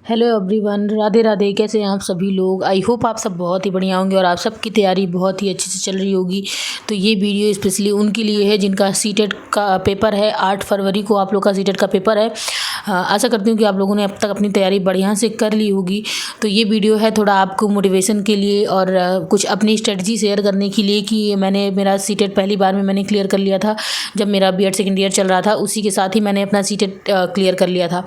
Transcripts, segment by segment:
Hello everyone, Radhe Radhe. कैसे हैं आप सभी लोग? आई होप आप सब बहुत ही बढ़िया होंगे और आप सबकी तैयारी बहुत ही अच्छे से चल रही होगी। तो ये वीडियो स्पेशली उनके लिए है जिनका सीटेट का पेपर है। 8 फरवरी को आप लोग का सीटेट का पेपर है। आशा करती हूँ कि आप लोगों ने अब तक अपनी तैयारी बढ़िया से कर ली होगी। तो ये वीडियो है थोड़ा आपको मोटिवेशन के लिए और कुछ अपनी स्ट्रेटजी शेयर करने के लिए कि मेरा सीटेट पहली बार में मैंने क्लियर कर लिया था। जब मेरा बीएड सेकेंड ईयर चल रहा था उसी के साथ ही मैंने अपना सीटेट क्लियर कर लिया था।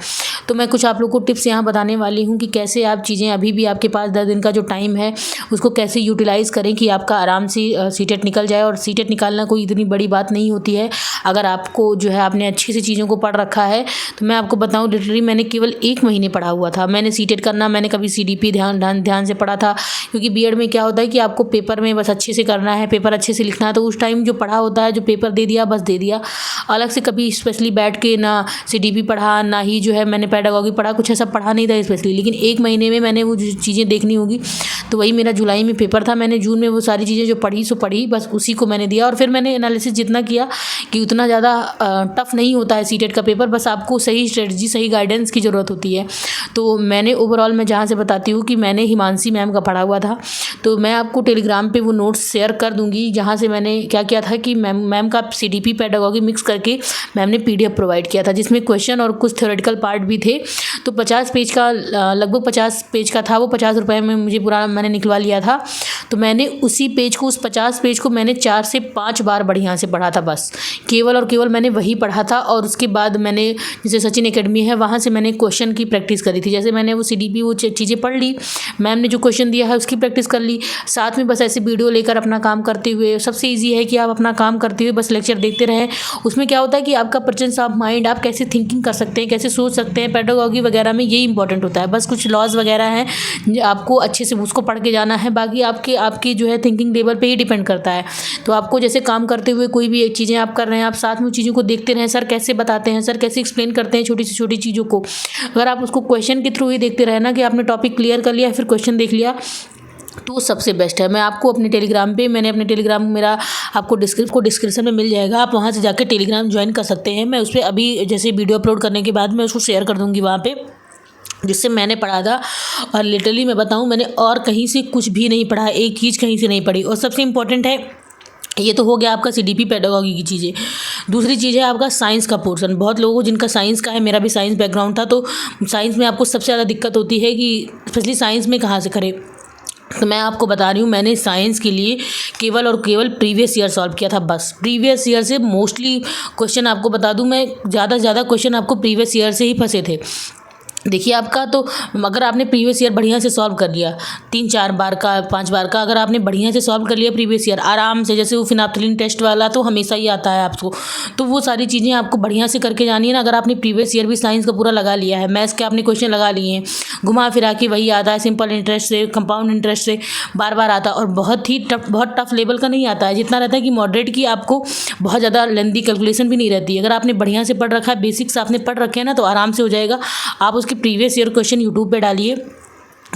तो मैं कुछ आप लोग को टिप्स यहाँ बताने वाली हूँ कि कैसे आप चीज़ें, अभी भी आपके पास 10 दिन का जो टाइम है उसको कैसे यूटिलाइज़ करें कि आपका आराम से सीटेट निकल जाए। और सीटेट निकालना कोई इतनी बड़ी बात नहीं होती है अगर आपको जो है आपने अच्छी से चीज़ों को पढ़ रखा है। तो मैं आपको बताऊँ, लिटरली मैंने केवल 1 महीने पढ़ा हुआ था। मैंने सीटेट करना, मैंने कभी सीडीपी ध्यान से पढ़ा था, क्योंकि बीएड में क्या होता है कि आपको पेपर में बस अच्छे से करना है, पेपर अच्छे से लिखना है। तो उस टाइम जो पढ़ा होता है, जो पेपर दे दिया बस दे दिया। अलग से कभी स्पेशली बैठ के ना सीडीपी पढ़ा, ना ही जो है मैंने पेडागॉजी पढ़ा, कुछ ऐसा पढ़ा नहीं था स्पेशली। लेकिन 1 महीने में मैंने वो जो चीज़ें देखनी होगी, तो वही मेरा जुलाई में पेपर था। मैंने जून में वो सारी चीज़ें जो पढ़ी सो पढ़ी, बस उसी को मैंने दिया। और फिर मैंने एनालिसिस जितना किया कि उतना ज़्यादा टफ नहीं होता है सीटेट का पेपर, बस आपको सही स्ट्रेटजी, सही गाइडेंस की ज़रूरत होती है। तो मैंने ओवरऑल, मैं जहाँ से बताती हूँ कि मैंने हिमांशी मैम का पढ़ा हुआ था। तो मैं आपको टेलीग्राम पे वो नोट्स शेयर कर दूँगी, जहाँ से मैंने क्या किया था कि मैम का सीडीपी पेडागॉजी मिक्स करके मैम ने पीडीएफ प्रोवाइड किया था, जिसमें क्वेश्चन और कुछ थ्योरेटिकल पार्ट भी थे। तो 50 पेज का, लगभग 50 पेज का था वो। 50 रुपये में मुझे पूरा मैंने निकलवा लिया था। तो मैंने उसी पेज को, उस 50 पेज को मैंने 4 से 5 बार बढ़िया से पढ़ा था। बस केवल और केवल मैंने वही पढ़ा था। और उसके बाद मैंने, जैसे सचिन एकेडमी है, वहाँ से मैंने क्वेश्चन की प्रैक्टिस करी थी। जैसे मैंने वो सीडीपी वो चीज़ें पढ़ ली, मैम ने जो क्वेश्चन दिया है उसकी प्रैक्टिस कर ली, साथ में बस ऐसे वीडियो लेकर अपना काम करते हुए। सबसे ईजी है कि आप अपना काम करते हुए बस लेक्चर देखते रहें। उसमें क्या होता है कि आपका प्रेजेंस ऑफ माइंड, आप कैसे थिंकिंग कर सकते हैं, कैसे सोच सकते हैं, पेडागॉजी वगैरह में यही इंपॉर्टेंट होता है। बस कुछ लॉज वगैरह हैं, आपको अच्छे से उसको पढ़ के जाना है। बाकी आपकी जो है थिंकिंग लेवल पे ही डिपेंड करता है। तो आपको जैसे काम करते हुए कोई भी एक चीज़ें आप कर रहे हैं, आप साथ में चीज़ों को देखते रहें, सर कैसे बताते हैं, सर कैसे एक्सप्लेन करते हैं छोटी से छोटी चीज़ों को। अगर आप उसको क्वेश्चन के थ्रू ही देखते रहे ना, कि आपने टॉपिक क्लियर कर लिया फिर क्वेश्चन देख लिया, तो सबसे बेस्ट है। मैं आपको अपने टेलीग्राम पे, मैंने अपने टेलीग्राम मेरा आपको डिस्क्रिप्शन में मिल जाएगा, आप वहाँ से जाकर टेलीग्राम ज्वाइन कर सकते हैं। मैं उस पर अभी जैसे वीडियो अपलोड करने के बाद मैं उसको शेयर कर दूँगी वहाँ पे, जिससे मैंने पढ़ा था। और लिटरली मैं बताऊँ, मैंने और कहीं से कुछ भी नहीं पढ़ा, एक चीज़ कहीं से नहीं पढ़ी। और सबसे इम्पोर्टेंट है, ये तो हो गया आपका सीडीपी पेडागॉजी की चीज़ें। दूसरी चीज़ है आपका साइंस का पोर्शन। बहुत लोगों को जिनका साइंस का है, मेरा भी साइंस बैकग्राउंड था, तो साइंस में आपको सबसे ज़्यादा दिक्कत होती है कि स्पेशली साइंस में कहाँ से करें। तो मैं आपको बता रही हूँ, मैंने साइंस के लिए केवल और केवल प्रीवियस ईयर सॉल्व किया था। बस प्रीवियस ईयर से मोस्टली क्वेश्चन, आपको बता दूँ मैं, ज़्यादा से ज़्यादा क्वेश्चन आपको प्रीवियस ईयर से ही फंसे थे। देखिए आपका, तो अगर आपने प्रीवियस ईयर बढ़िया से सॉल्व कर लिया, 3-4 बार का, 5 बार का, अगर आपने बढ़िया से सॉल्व कर लिया प्रीवियस ईयर आराम से, जैसे वो फिनाप्थलीन टेस्ट वाला तो हमेशा ही आता है आपको, तो वो सारी चीज़ें आपको बढ़िया से करके जानी है ना। अगर आपने प्रीवियस ईयर भी साइंस का पूरा लगा लिया है, मैथ्स के आपने क्वेश्चन लगा लिए हैं, घुमा फिरा के वही आता है, सिंपल इंटरेस्ट से, कंपाउंड इंटरेस्ट से बार बार आता है। और बहुत टफ लेवल का नहीं आता है, जितना रहता है कि मॉडरेट की, आपको बहुत ज़्यादा लेंदी कैलकुलेशन भी नहीं रहती है। अगर आपने बढ़िया से पढ़ रखा है, बेसिक्स आपने पढ़ रखे हैं ना, तो आराम से हो जाएगा। आप उसके प्रीवियस ईयर क्वेश्चन यूट्यूब पे डालिए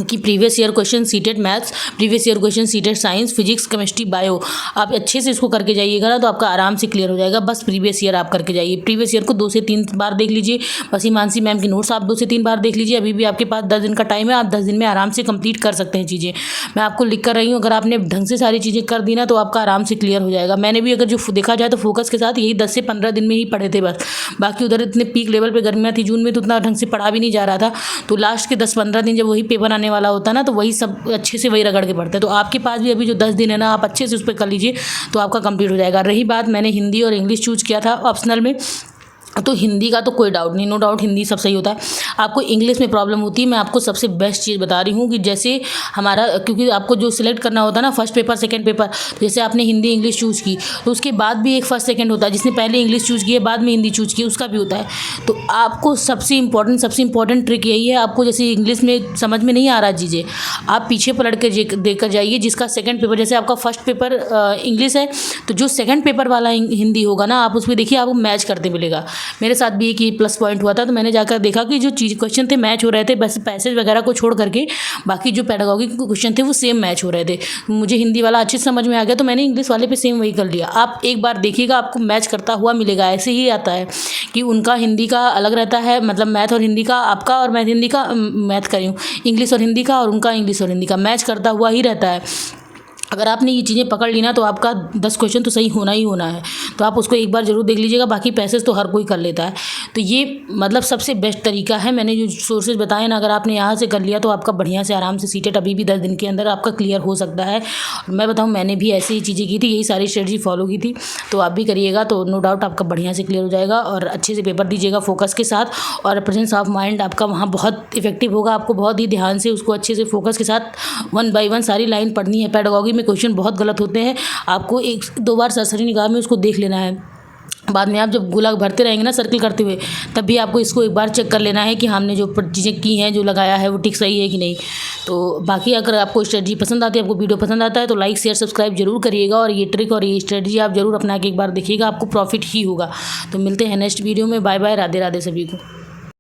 कि previous year question CTET maths, previous year question CTET science, physics, chemistry, bio, आप अच्छे से इसको करके जाइएगा ना, तो आपका आराम से क्लियर हो जाएगा। बस प्रीवियस ईयर आप करके जाइए। प्रीवियस ईयर को 2 से 3 बार देख लीजिए। बस हिमांशी मैम की नोट्स आप 2 से 3 बार देख लीजिए। अभी भी आपके पास 10 दिन का टाइम है, आप 10 दिन में आराम से कंप्लीट कर सकते हैं चीज़ें। मैं आपको लिख कर रही हूँ, अगर आपने ढंग से सारी चीज़ें कर दी ना, तो आपका आराम से क्लियर हो जाएगा। मैंने भी, अगर जो देखा जाए तो फोकस के साथ यही 10 से 15 दिन में ही पढ़े थे बस। बाकी उधर इतने पीक लेवल पर गर्मियाँ थी जून में, तो उतना ढंग से पढ़ा भी नहीं जा रहा था। तो लास्ट के 10-15 दिन जब वही पेपर आने वाला होता है ना, तो वही सब अच्छे से वही रगड़ के पढ़ते हैं। तो आपके पास भी अभी जो 10 दिन है ना, आप अच्छे से उस पर कर लीजिए, तो आपका कंप्लीट हो जाएगा। रही बात, मैंने हिंदी और इंग्लिश चूज़ किया था ऑप्शनल में, तो हिंदी का तो कोई डाउट नहीं, नो डाउट हिंदी सब सही होता है। आपको इंग्लिश में प्रॉब्लम होती है, मैं आपको सबसे बेस्ट चीज़ बता रही हूँ कि जैसे हमारा, क्योंकि आपको जो सिलेक्ट करना होता है ना, फर्स्ट पेपर सेकंड पेपर, तो जैसे आपने हिंदी इंग्लिश चूज़ की, तो उसके बाद भी एक फर्स्ट सेकंड होता है। जिसने पहले इंग्लिश चूज़ की है, बाद में हिंदी चूज़ की, उसका भी होता है। तो आपको सबसे इंपॉर्टेंट ट्रिक यही है, आपको जैसे इंग्लिश में समझ में नहीं आ रहा चीज़ें, आप पीछे पलट के देकर जाइए। जिसका सेकंड पेपर, जैसे आपका फर्स्ट पेपर इंग्लिश है, तो जो सेकंड पेपर वाला हिंदी होगा ना, आप उसमें देखिए, आपको मैच करते मिलेगा। मेरे साथ भी एक ही प्लस पॉइंट हुआ था। तो मैंने जाकर देखा कि जो चीज़ क्वेश्चन थे मैच हो रहे थे, बस पैसेज वगैरह को छोड़ करके बाकी जो पेडागॉजी के क्वेश्चन थे वो सेम मैच हो रहे थे। मुझे हिंदी वाला अच्छे से समझ में आ गया तो मैंने इंग्लिश वाले पे सेम वही कर लिया। आप एक बार देखिएगा आपको मैच करता हुआ मिलेगा। ऐसे ही आता है कि उनका हिंदी का अलग रहता है, मतलब मैथ और हिंदी का आपका, और मैं हिंदी का मैथ करी हूँ, इंग्लिश और हिंदी का, और उनका इंग्लिश और हिंदी का मैच करता हुआ ही रहता है। अगर आपने ये चीज़ें पकड़ ली ना तो आपका 10 क्वेश्चन तो सही होना ही होना है। तो आप उसको एक बार ज़रूर देख लीजिएगा। बाकी पैसेज तो हर कोई कर लेता है। तो ये मतलब सबसे बेस्ट तरीका है। मैंने जो सोर्सेज बताए ना, अगर आपने यहाँ से कर लिया तो आपका बढ़िया से आराम से सीटेट अभी भी 10 दिन के अंदर आपका क्लियर हो सकता है। और मैं बताऊँ, मैंने भी ऐसी ही चीज़ें की थी, यही सारी स्ट्रेटजी फॉलो की थी। तो आप भी करिएगा तो नो डाउट आपका बढ़िया से क्लियर हो जाएगा। और अच्छे से पेपर दीजिएगा फोकस के साथ, और प्रेजेंस ऑफ माइंड आपका वहाँ बहुत इफेक्टिव होगा। आपको बहुत ही ध्यान से उसको अच्छे से फोकस के साथ 1 बाय 1 सारी लाइन पढ़नी है। पेडागॉजी में क्वेश्चन बहुत गलत होते हैं, आपको 1-2 बार सरसरी निगाह में उसको देख लेना है। बाद में आप जब गोला भरते रहेंगे ना सर्कल करते हुए, तब भी आपको इसको एक बार चेक कर लेना है कि हमने जो चीज़ें की हैं, जो लगाया है वो ठीक सही है कि नहीं। तो बाकी अगर आपको स्ट्रेटजी पसंद आती है, आपको वीडियो पसंद आता है तो लाइक शेयर सब्सक्राइब जरूर करिएगा। और ये ट्रिक और ये स्ट्रेटजी आप जरूर अपना के एक बार देखिएगा, आपको प्रॉफिट ही होगा। तो मिलते हैं नेक्स्ट वीडियो में। बाय बाय, राधे राधे सभी को।